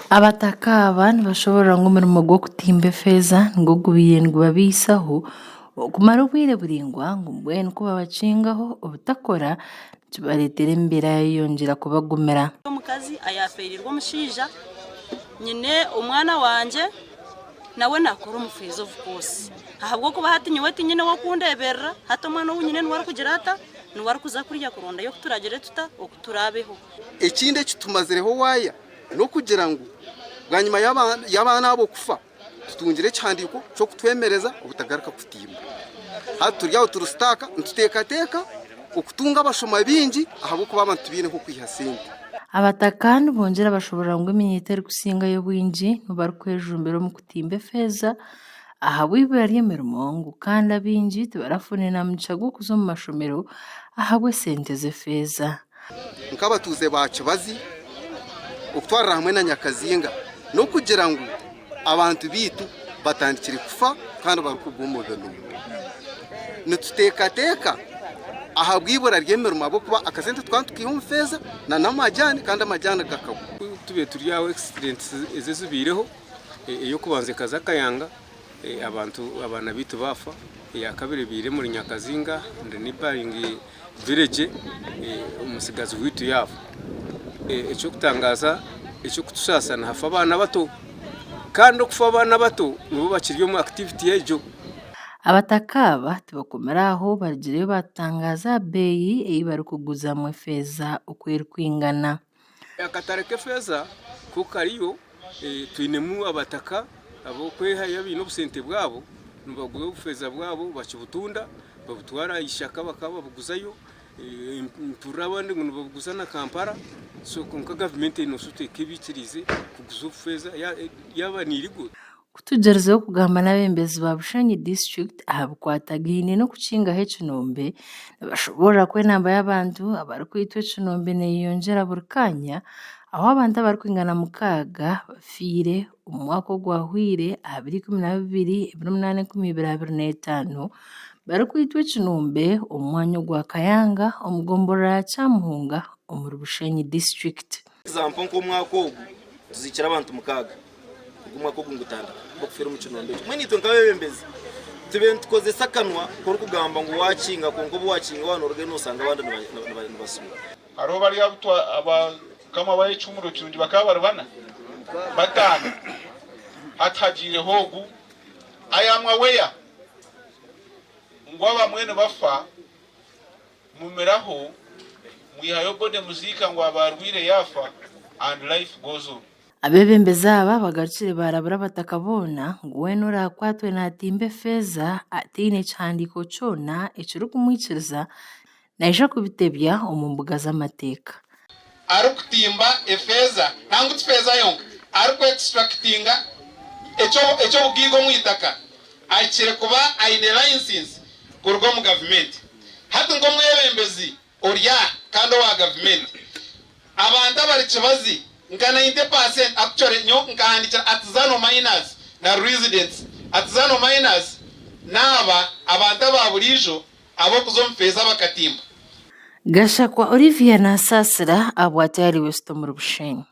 Abataka aba ntibashobora ngo umurimo gwo kutimba efeza ngo gubiyendwa babisaho okumara obwire buringwa ngu mbwenu kuba bakingaho obutakora kibaretera embera yayeyongyera kubagumira. Omukazi ayafirirwa omushaija nyine omwana wanje nawe nakora omufeeza of course ahabw'okuba hati nyowe tinyine wokundeberera hati omwana owu nyine niwe arikugira hata niwe arikuza kurya kuronda yokuturagire tuta okuturabeho. Ekindi ekitumazireho waya n'okugira ngu bwanyuma y'abaana abo kufa tutungire ekihandiko ky'okutwemereza obutagaruka kutimba. Hati turi aho turusitaka nituteekateeka okutunga abashoma bingi ahabw'okuba abantu biineho kwiha sente. Abataka nibongera bashobora ngu eminyito erikusingayo bwingi nibo barikwejumbira omu kutimba efeeza ahabw'ibura ry'emirimo ngu kandi abaingi tibarafuna enamugisha gw'okuza omu mashomero ahabw'esente z'efeeza. Nk'abatuuze ba Kibazi okutwarira hamwe na Nyakazinga n'okugira ngu abantu biitu batandikire kufa kandi barikugwa omu bigano. Nituteekateeka ahabw'ibura ry'emirimo ahabw'okuba akasente tukaba tukiha omu feeza n'amajani kandi amajani gakagwa. Tube turi aho accidents ezibiireho ey'okubanza ekaza Kayanga abaana biitu bafa eyakabiri biire muri Nyakazinga neighboring village omusigazi wiitu yafa. Ekyokutangaza ekyokutusaasana hafa abaana bato kandi okufa abaana bato nibo bakiri omu activity egyo. Abataka aba tibakomera aho barigireyo batangaza beeyi ei barikuguzamu efeeza oku erikwingana. Akatare k'efeeza ko kariyo twinemu abataka ab'okwehayo baine obusente bwabo nibagura obufeeza bwabo bakibutunda babutwara ishaka bakaba babuguzayo mpurira abandi ngo nibabuguza na Kampala. So konka gavumenti enosuteeka ebikirize kuguza obufeeza yaba nirigura. Kutugyerezaho kugamba n'abembezi ba Bushenyi district ahabikwatagaine n'okukingaho ekinombe nibashobora kwenamba y'abantu abarikwitwa ekinombe neyeyongyera buri kaanya aho abantu abarikwingana 6 bafiire omu mwaka ogwahwire 2022-2025 barikwitwa ekinombe omu mwanya ogwa Kayanga omu gombora ya Kyamuhunga omuri Bushenyi district. Example nk'omwaka ogu tuzikira abantu 6 omwaka ogu ngutandika okufira omu kinombe ekyo. Mwene itwe nk'abebembezi tube ntukozesa akanwa k'orikugamba ngu wakinga konka obu wakinga wanoroge nosanga abandi nibasubira. Hariho bari kama bayecumuro kirungi bakaba bari 4 5 hatagireho ogu ayamwa weya ngo abamwene bafa mumeraho mwihayo bode muzika ngo abarwire yafa and life goes on. Abebembezi aba bagarukire barabura abataka boona ngu weena orakwatwe natimba efeeza atiine ekihandiko kyona ekirikumwikiriza naija kubitebya omu mbuga z'amateeka. Arikutimba efeeza ntangu tifeeza yonka arikuextractinga ekyobugiiga omu itaka akire kuba aine license kuruga omu gavumenti. Hati nk'omwebembezi orya kandi owa gavumenti abantu abari Kibazi nka 90% actually nyo nkahandikira artisanal miners na residents. Artisanal miners naba abantu ababulijo abokuza omu feeza bakatimba. Gashakwa Olivia Nasasira abwatari West omuri Bushenyi.